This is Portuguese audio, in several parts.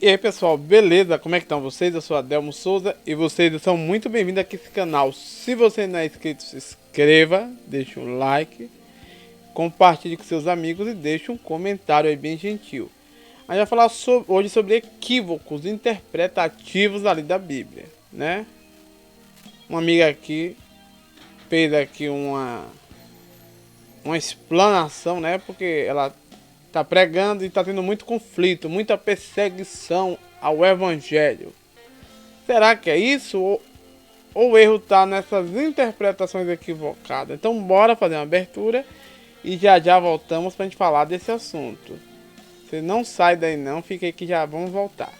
E aí pessoal, beleza? Como é que estão vocês? Eu sou Adelmo Souza e vocês são muito bem-vindos aqui nesse canal. Se você não é inscrito, se inscreva, deixe um like, compartilhe com seus amigos e deixe um comentário aí bem gentil. A gente vai falar hoje sobre equívocos interpretativos ali da Bíblia, né? Uma amiga aqui fez aqui uma explanação, né? Porque ela tá pregando e tá tendo muito conflito, muita perseguição ao evangelho. Será que é isso? Ou o erro tá nessas interpretações equivocadas? Então bora fazer uma abertura e já já voltamos pra gente falar desse assunto. Você não sai daí não, fica aí que já vamos voltar.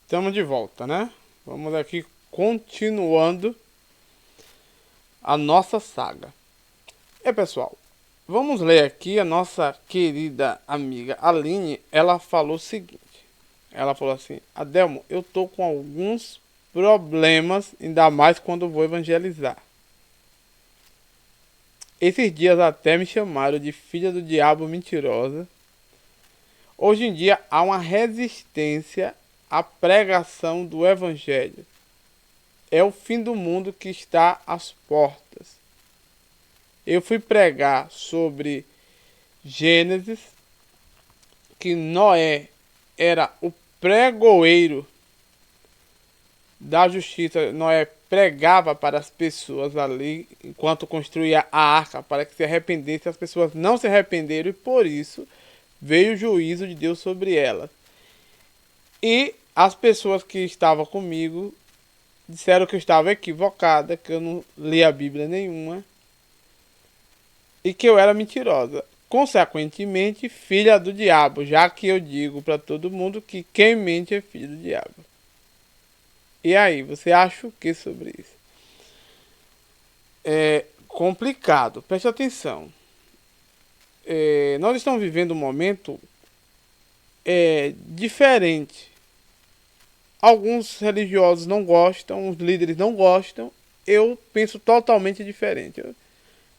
Estamos de volta, né? Vamos aqui continuando a nossa saga. E pessoal, vamos ler aqui a nossa querida amiga Aline. Ela falou o seguinte: ela falou assim, Adelmo, eu tô com alguns problemas, ainda mais quando vou evangelizar. Esses dias até me chamaram de filha do diabo mentirosa. Hoje em dia há uma resistência à pregação do evangelho. É o fim do mundo que está às portas. Eu fui pregar sobre Gênesis, que Noé era o pregoeiro da justiça. Noé pregava para as pessoas ali, enquanto construía a arca, para que se arrependessem. As pessoas não se arrependeram e por isso veio o juízo de Deus sobre elas. E as pessoas que estavam comigo disseram que eu estava equivocada, que eu não li a Bíblia nenhuma e que eu era mentirosa. Consequentemente, filha do diabo, já que eu digo para todo mundo que quem mente é filho do diabo. E aí, você acha o que sobre isso? É complicado, preste atenção. Nós estamos vivendo um momento diferente. Alguns religiosos não gostam, os líderes não gostam. Eu penso totalmente diferente.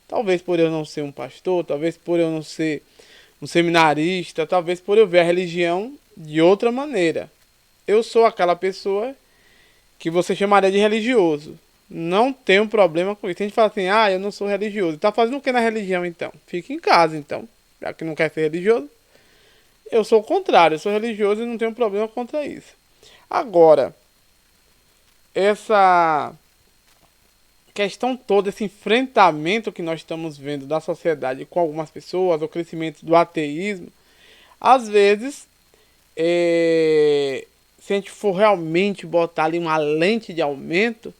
Talvez por eu não ser um pastor, talvez por eu não ser um seminarista, talvez por eu ver a religião de outra maneira. Eu sou aquela pessoa que você chamaria de religioso. Não tenho problema com isso. A gente fala assim, eu não sou religioso. Tá fazendo o que na religião então? Fica em casa então. Já que não quer ser religioso. Eu sou o contrário, eu sou religioso e não tenho problema contra isso. Agora, essa questão toda, esse enfrentamento que nós estamos vendo da sociedade com algumas pessoas, o crescimento do ateísmo, às vezes, se a gente for realmente botar ali uma lente de aumento,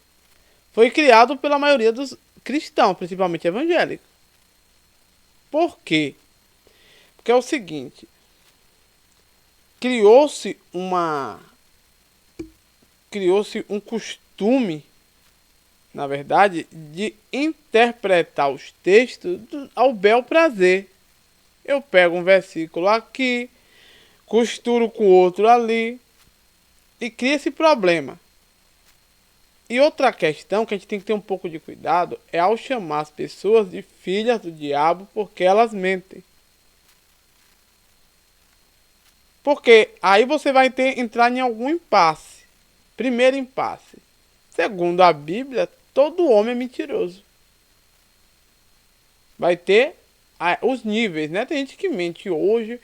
foi criado pela maioria dos cristãos, principalmente evangélicos. Por quê? Porque é o seguinte, criou-se um costume, na verdade, de interpretar os textos ao bel prazer. Eu pego um versículo aqui, costuro com outro ali e cria esse problema. E outra questão que a gente tem que ter um pouco de cuidado é ao chamar as pessoas de filhas do diabo porque elas mentem. Porque aí você vai entrar em algum impasse. Primeiro impasse. Segundo a Bíblia, todo homem é mentiroso. Vai ter os níveis, né? Tem gente que mente hoje,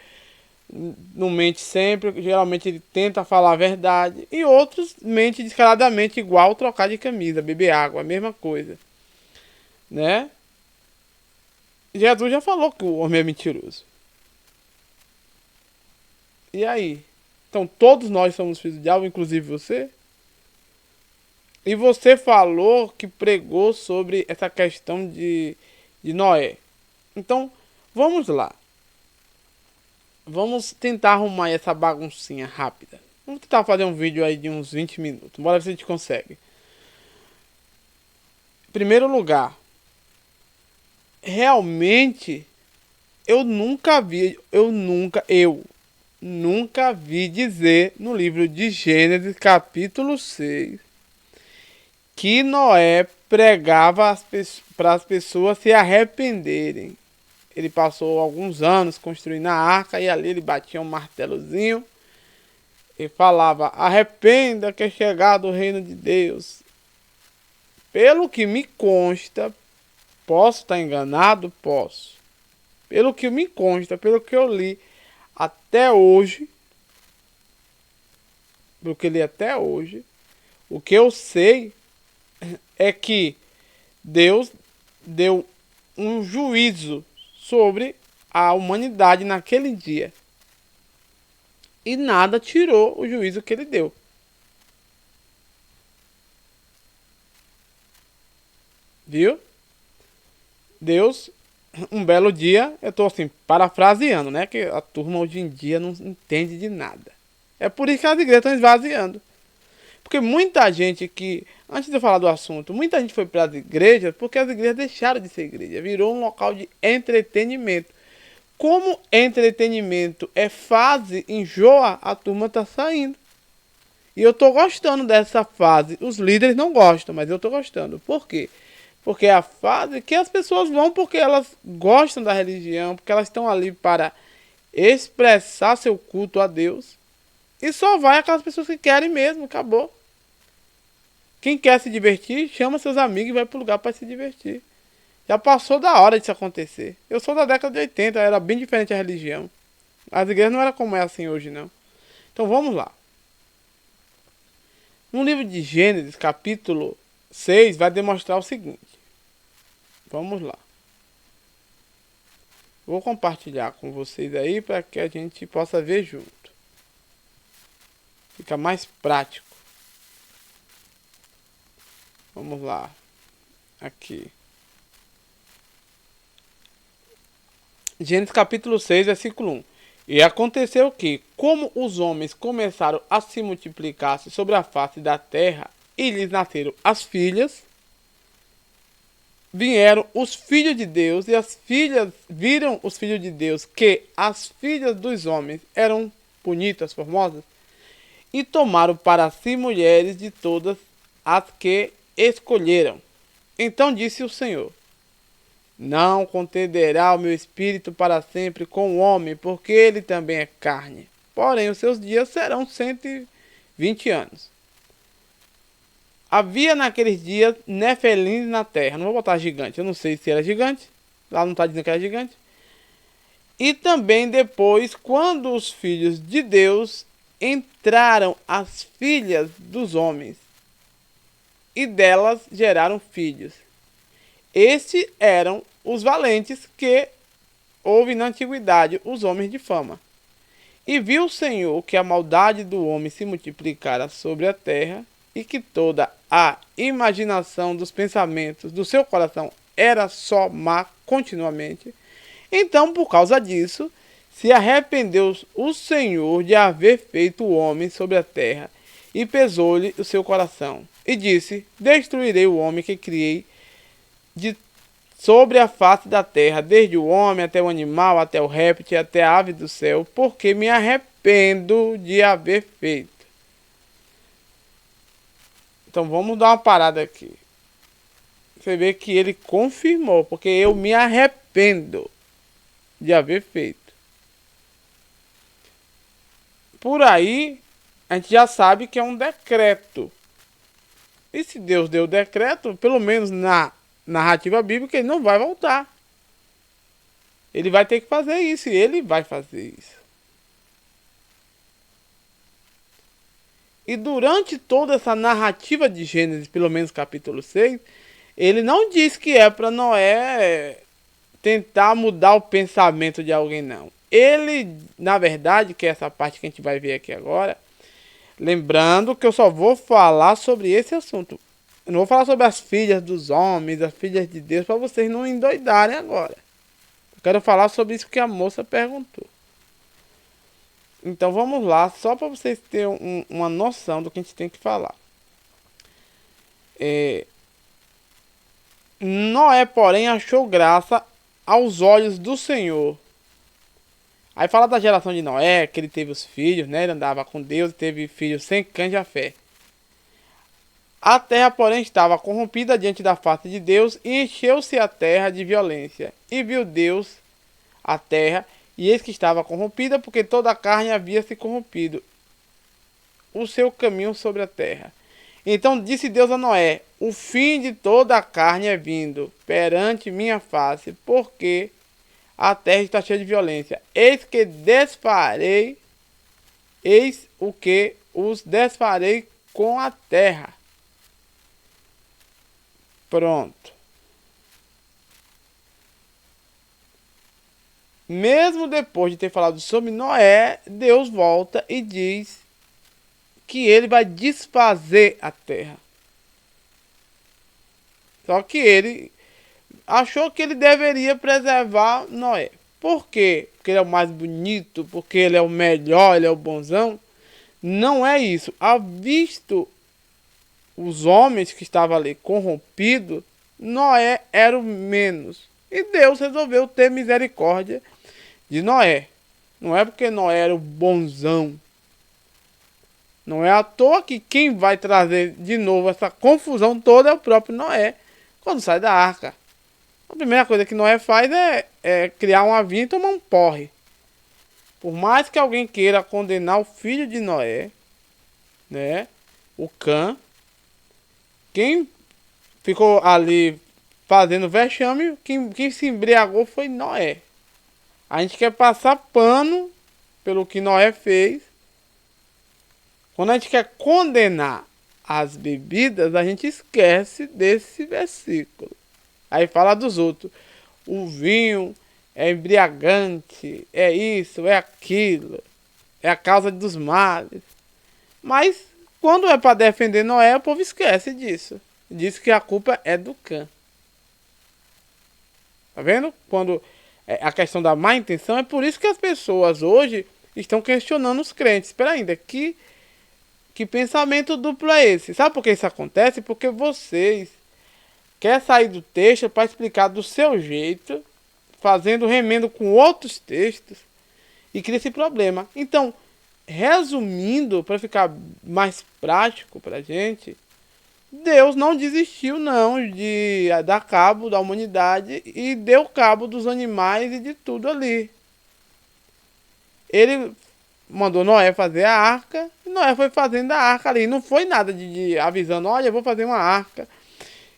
não mente sempre, geralmente ele tenta falar a verdade. E outros mente descaradamente, igual trocar de camisa, beber água, a mesma coisa, né? Jesus já falou que o homem é mentiroso. E aí? Então todos nós somos filhos do diabo, inclusive você? E você falou que pregou sobre essa questão de Noé. Então, vamos lá. Vamos tentar arrumar essa baguncinha rápida. Vamos tentar fazer um vídeo aí de uns 20 minutos. Bora ver se a gente consegue. Em primeiro lugar, realmente eu nunca vi dizer no livro de Gênesis, capítulo 6, que Noé pregava para as pessoas se arrependerem. Ele passou alguns anos construindo a arca e ali ele batia um martelozinho e falava: arrependa que é chegado o reino de Deus. Pelo que me consta, posso estar enganado? Posso. Pelo que me consta, pelo que eu li até hoje, pelo que eu li até hoje, o que eu sei é que Deus deu um juízo sobre a humanidade naquele dia. E nada tirou o juízo que ele deu. Viu? Deus, um belo dia, eu tô assim, parafraseando, né? Que a turma hoje em dia não entende de nada. É por isso que as igrejas estão esvaziando. Porque muita gente que, antes de eu falar do assunto, muita gente foi para as igrejas porque as igrejas deixaram de ser igreja. Virou um local de entretenimento. Como entretenimento é fase, enjoa, a turma tá saindo. E eu tô gostando dessa fase. Os líderes não gostam, mas eu tô gostando. Por quê? Porque é a fase que as pessoas vão porque elas gostam da religião, porque elas estão ali para expressar seu culto a Deus. E só vai aquelas pessoas que querem mesmo, acabou. Quem quer se divertir, chama seus amigos e vai pro lugar para se divertir. Já passou da hora disso acontecer. Eu sou da década de 80, era bem diferente a religião. As igrejas não eram como é assim hoje, não. Então vamos lá. No livro de Gênesis, capítulo 6, vai demonstrar o seguinte. Vamos lá. Vou compartilhar com vocês aí para que a gente possa ver junto. Fica mais prático. Vamos lá. Aqui. Gênesis capítulo 6, versículo 1. E aconteceu que, como os homens começaram a se multiplicar sobre a face da terra, e lhes nasceram as filhas, vieram os filhos de Deus, e as filhas viram os filhos de Deus que as filhas dos homens eram bonitas, formosas, e tomaram para si mulheres de todas as que escolheram. Então disse o Senhor: não contenderá o meu espírito para sempre com o homem, porque ele também é carne. Porém, os seus dias serão 120 anos. Havia naqueles dias nefelins na terra. Não vou botar gigante, eu não sei se era gigante. Lá não está dizendo que era gigante. E também depois, quando os filhos de Deus entraram as filhas dos homens, e delas geraram filhos. Estes eram os valentes que houve na antiguidade, os homens de fama. E viu o Senhor que a maldade do homem se multiplicara sobre a terra, e que toda a imaginação dos pensamentos do seu coração era só má continuamente. Então, por causa disso, se arrependeu o Senhor de haver feito o homem sobre a terra, e pesou-lhe o seu coração. E disse: destruirei o homem que criei sobre a face da terra, desde o homem até o animal, até o réptil, até a ave do céu, porque me arrependo de haver feito. Então vamos dar uma parada aqui. Você vê que ele confirmou, porque eu me arrependo de haver feito. Por aí, a gente já sabe que é um decreto. E se Deus deu o decreto, pelo menos na narrativa bíblica, ele não vai voltar. Ele vai ter que fazer isso, e ele vai fazer isso. E durante toda essa narrativa de Gênesis, pelo menos capítulo 6, ele não diz que é para Noé tentar mudar o pensamento de alguém, não. Ele, na verdade, que é essa parte que a gente vai ver aqui agora, lembrando que eu só vou falar sobre esse assunto. Eu não vou falar sobre as filhas dos homens, as filhas de Deus, para vocês não endoidarem agora. Eu quero falar sobre isso que a moça perguntou. Então vamos lá, só para vocês terem uma noção do que a gente tem que falar. Noé, porém, achou graça aos olhos do Senhor. Aí fala da geração de Noé, que ele teve os filhos, né? Ele andava com Deus, teve filhos sem canja a fé. A terra, porém, estava corrompida diante da face de Deus, e encheu-se a terra de violência. E viu Deus a terra, e eis que estava corrompida, porque toda a carne havia se corrompido o seu caminho sobre a terra. Então disse Deus a Noé: o fim de toda a carne é vindo perante minha face, porque a terra está cheia de violência. Eis o que os desfarei com a terra. Pronto. Mesmo depois de ter falado sobre Noé, Deus volta e diz que ele vai desfazer a terra. Só que ele achou que ele deveria preservar Noé. Por quê? Porque ele é o mais bonito, porque ele é o melhor, ele é o bonzão. Não é isso. À visto os homens que estavam ali corrompidos, Noé era o menos. E Deus resolveu ter misericórdia de Noé. Não é porque Noé era o bonzão. Não é à toa que quem vai trazer de novo essa confusão toda é o próprio Noé, quando sai da arca. A primeira coisa que Noé faz é criar uma vinha e tomar um porre. Por mais que alguém queira condenar o filho de Noé, né, o Cã, quem ficou ali fazendo vexame, quem se embriagou foi Noé. A gente quer passar pano pelo que Noé fez. Quando a gente quer condenar as bebidas, a gente esquece desse versículo. Aí fala dos outros. O vinho é embriagante, é isso, é aquilo, é a causa dos males. Mas quando é para defender Noé, o povo esquece disso. Diz que a culpa é do Cã. Tá vendo? Quando a questão da má intenção, é por isso que as pessoas hoje estão questionando os crentes. Espera ainda, que pensamento duplo é esse? Sabe por que isso acontece? Porque vocês querem sair do texto para explicar do seu jeito, fazendo remendo com outros textos, e cria esse problema. Então, resumindo, para ficar mais prático para a gente, Deus não desistiu não de dar cabo da humanidade e deu cabo dos animais e de tudo ali. Ele mandou Noé fazer a arca, e Noé foi fazendo a arca ali. Não foi nada de avisando, olha, eu vou fazer uma arca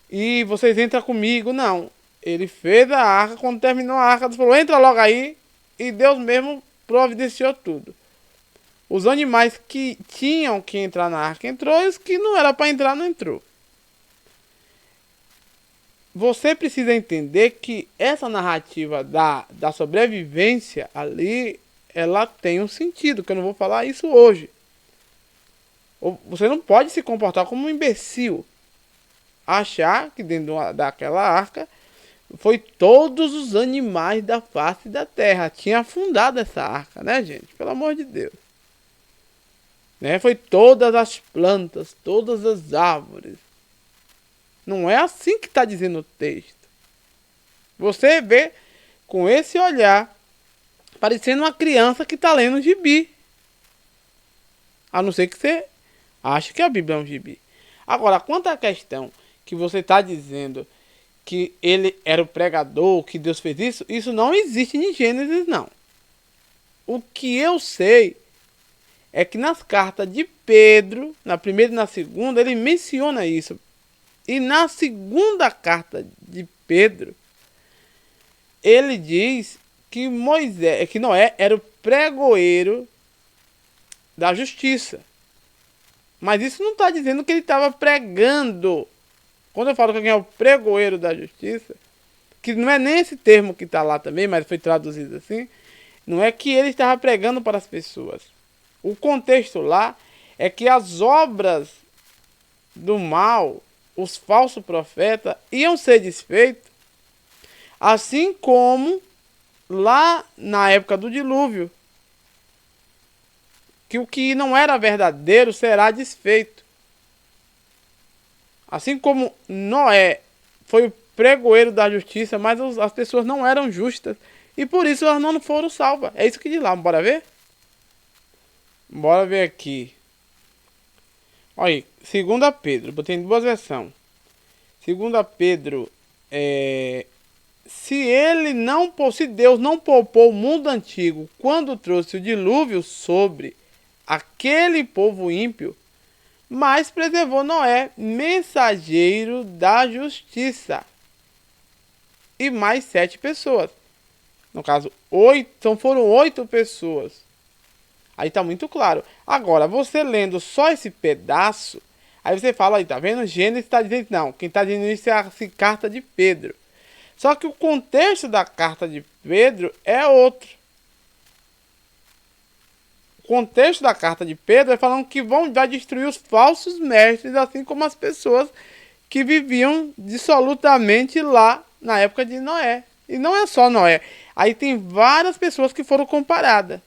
e vocês entram comigo. Não. Ele fez a arca, quando terminou a arca, Deus falou, entra logo aí, e Deus mesmo providenciou tudo. Os animais que tinham que entrar na arca entrou, e os que não era para entrar não entrou. Você precisa entender que essa narrativa da sobrevivência ali, ela tem um sentido, que eu não vou falar isso hoje. Você não pode se comportar como um imbecil. Achar que dentro daquela arca foi todos os animais da face da terra. Tinha afundado essa arca, né, gente? Pelo amor de Deus. Né? Foi todas as plantas, todas as árvores. Não é assim que está dizendo o texto. Você vê com esse olhar, parecendo uma criança que está lendo um gibi. A não ser que você ache que a Bíblia é um gibi. Agora, quanto à questão que você está dizendo que ele era o pregador, que Deus fez isso, isso não existe em Gênesis, não. O que eu sei é que nas cartas de Pedro, na primeira e na segunda, ele menciona isso. E na segunda carta de Pedro, ele diz que que Noé era o pregoeiro da justiça. Mas isso não está dizendo que ele estava pregando. Quando eu falo que alguém é o pregoeiro da justiça, que não é nem esse termo que está lá também, mas foi traduzido assim, não é que ele estava pregando para as pessoas. O contexto lá é que as obras do mal, os falsos profetas, iam ser desfeitos, assim como lá na época do dilúvio, que o que não era verdadeiro será desfeito. Assim como Noé foi o pregoeiro da justiça, mas as pessoas não eram justas. E por isso elas não foram salvas. É isso que diz lá. Bora ver? Bora ver aqui. Olha aí. 2 Pedro. Botei em duas versões. 2 Pedro. Se Deus não poupou o mundo antigo quando trouxe o dilúvio sobre aquele povo ímpio, mas preservou Noé, mensageiro da justiça, e mais 7 pessoas. No caso, 8, então foram 8 pessoas. Aí tá muito claro. Agora, você lendo só esse pedaço, aí você fala aí, tá vendo? Gênesis está dizendo, não, quem está dizendo isso é a carta de Pedro. Só que o contexto da carta de Pedro é outro. O contexto da carta de Pedro é falando que vai destruir os falsos mestres, assim como as pessoas que viviam dissolutamente lá na época de Noé. E não é só Noé. Aí tem várias pessoas que foram comparadas.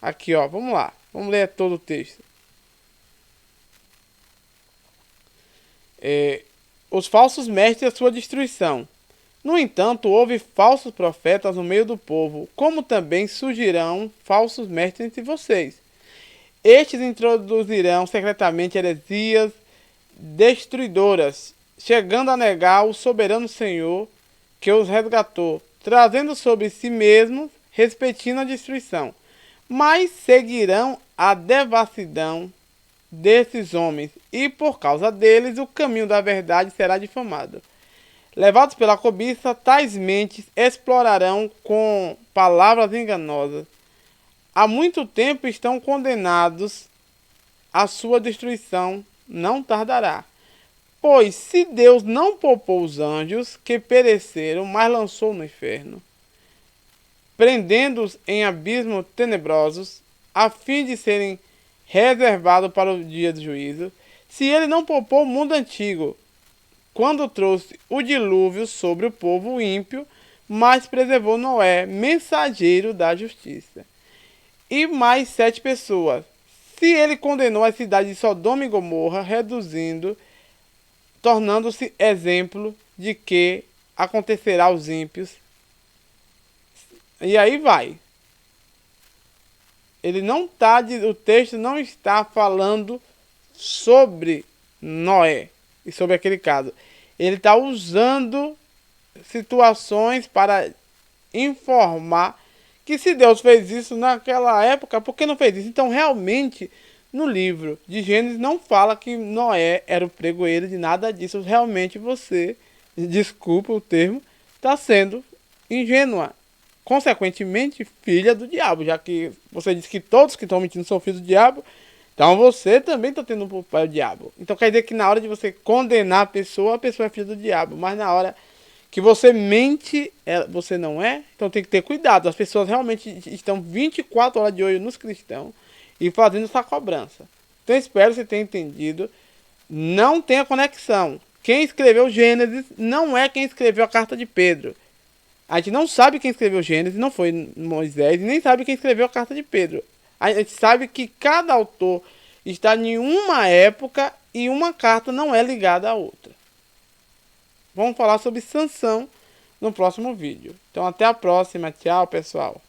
Aqui, ó, vamos lá. Vamos ler todo o texto. Os falsos mestres e a sua destruição. No entanto, houve falsos profetas no meio do povo, como também surgirão falsos mestres entre vocês. Estes introduzirão secretamente heresias destruidoras, chegando a negar o soberano Senhor que os resgatou, trazendo sobre si mesmos, repetindo a destruição. Mas seguirão a devassidão desses homens, e por causa deles o caminho da verdade será difamado. Levados pela cobiça, tais mentes explorarão com palavras enganosas. Há muito tempo estão condenados, a sua destruição não tardará. Pois se Deus não poupou os anjos que pereceram, mas lançou no inferno, prendendo-os em abismos tenebrosos, a fim de serem reservados para o dia do juízo, se ele não poupou o mundo antigo, quando trouxe o dilúvio sobre o povo ímpio, mas preservou Noé, mensageiro da justiça, e mais 7 pessoas. Se ele condenou a cidade de Sodoma e Gomorra, tornando-se exemplo de que acontecerá aos ímpios. E aí vai. O texto não está falando sobre Noé e sobre aquele caso. Ele está usando situações para informar que se Deus fez isso naquela época, por que não fez isso? Então, realmente, no livro de Gênesis não fala que Noé era o pregoeiro de nada disso. Realmente você, desculpa o termo, está sendo ingênua. Consequentemente, filha do diabo, já que você diz que todos que estão mentindo são filhos do diabo, então você também está tendo um pai do diabo. Então quer dizer que na hora de você condenar a pessoa é filha do diabo, mas na hora que você mente, você não é. Então tem que ter cuidado. As pessoas realmente estão 24 horas de olho nos cristãos e fazendo essa cobrança. Então espero que você tenha entendido. Não tenha conexão. Quem escreveu Gênesis não é quem escreveu a carta de Pedro. A gente não sabe quem escreveu Gênesis, não foi Moisés, e nem sabe quem escreveu a carta de Pedro. A gente sabe que cada autor está em uma época e uma carta não é ligada à outra. Vamos falar sobre Sansão no próximo vídeo. Então até a próxima. Tchau, pessoal.